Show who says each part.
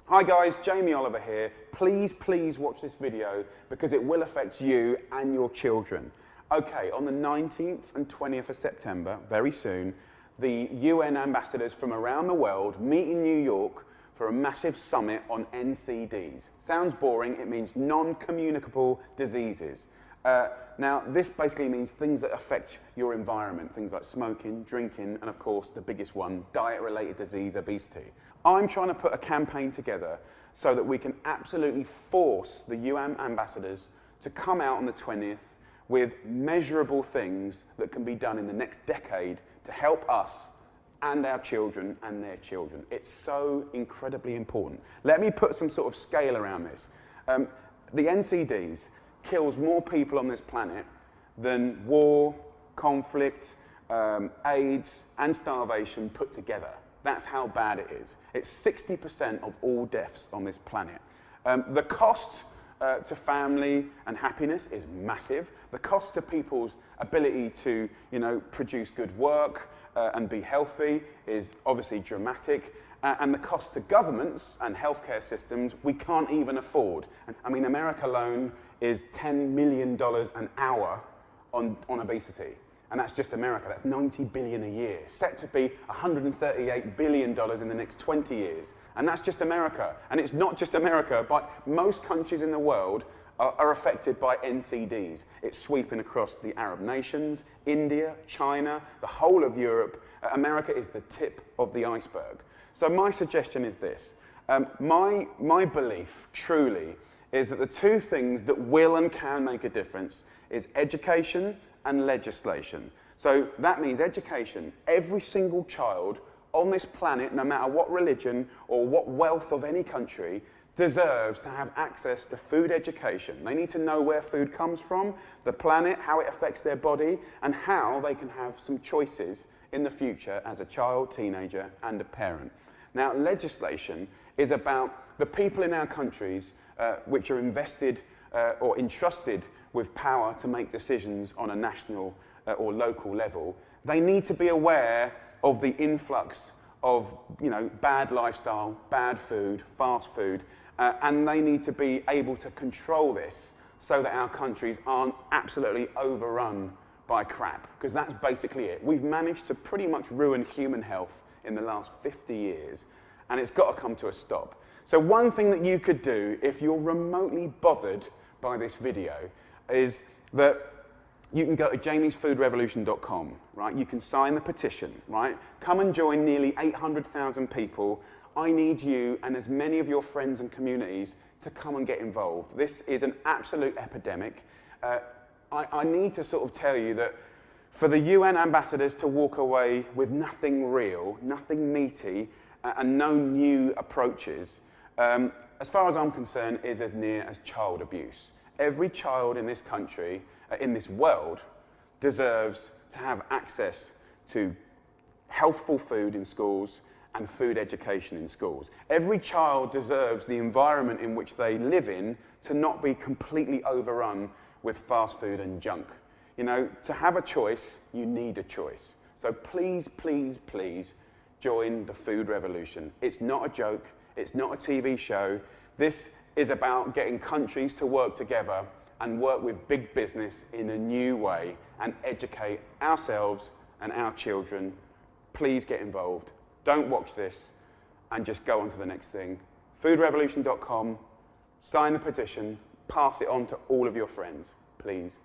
Speaker 1: Hi guys, Jamie Oliver here. Please watch this video because it will affect you and your children. Okay, on the 19th and 20th of September, very soon, the UN ambassadors from around the world meet in New York for a massive summit on NCDs. Sounds boring, it means Non Communicable Diseases. Now, this basically means things that affect your environment, things like smoking, drinking, and of course, the biggest one, diet-related disease, obesity. I'm trying to put a campaign together so that we can absolutely force the UN ambassadors to come out on the 20th with measurable things that can be done in the next decade to help us and our children and their children. It's so incredibly important. Let me put some sort of scale around this. The NCDs kills more people on this planet than war, conflict, AIDS, and starvation put together. That's how bad it is. It's 60% of all deaths on this planet. The cost to family and happiness is massive. The cost to people's ability to, produce good work and be healthy is obviously dramatic. And the cost to governments and healthcare systems, we can't even afford. I mean, America alone is $10 million an hour on obesity. And that's just America. That's $90 billion a year, set to be $138 billion in the next 20 years. And that's just America. And it's not just America, but most countries in the world are affected by NCDs. It's sweeping across the Arab nations, India, China, the whole of Europe. America is the tip of the iceberg. So my suggestion is this. My belief, truly, is that the two things that will and can make a difference is education and legislation. So that means education. Every single child on this planet, no matter what religion or what wealth of any country, deserves to have access to food education. They need to know where food comes from, the planet, how it affects their body, and how they can have some choices in the future as a child, teenager, and a parent. Now, legislation is about the people in our countries which are invested or entrusted with power to make decisions on a national or local level. They need to be aware of the influx of bad lifestyle, bad food, fast food, and they need to be able to control this so that our countries aren't absolutely overrun by crap, because that's basically it. We've managed to pretty much ruin human health in the last 50 years, and it's got to come to a stop. So one thing that you could do if you're remotely bothered by this video is that you can go to jamiesfoodrevolution.com, right? You can sign the petition, right? Come and join nearly 800,000 people. I need you and as many of your friends and communities to come and get involved. This is an absolute epidemic. I need to sort of tell you that for the UN ambassadors to walk away with nothing real, nothing meaty, and no new approaches, as far as I'm concerned, is as near as child abuse. Every child in this country, in this world, deserves to have access to healthful food in schools and food education in schools. Every child deserves the environment in which they live in to not be completely overrun with fast food and junk. To have a choice, you need a choice. So please join the food revolution. It's not a joke. It's not a TV show. This is about getting countries to work together and work with big business in a new way and educate ourselves and our children. Please get involved. Don't watch this and just go on to the next thing. Foodrevolution.com, sign the petition, pass it on to all of your friends. Please.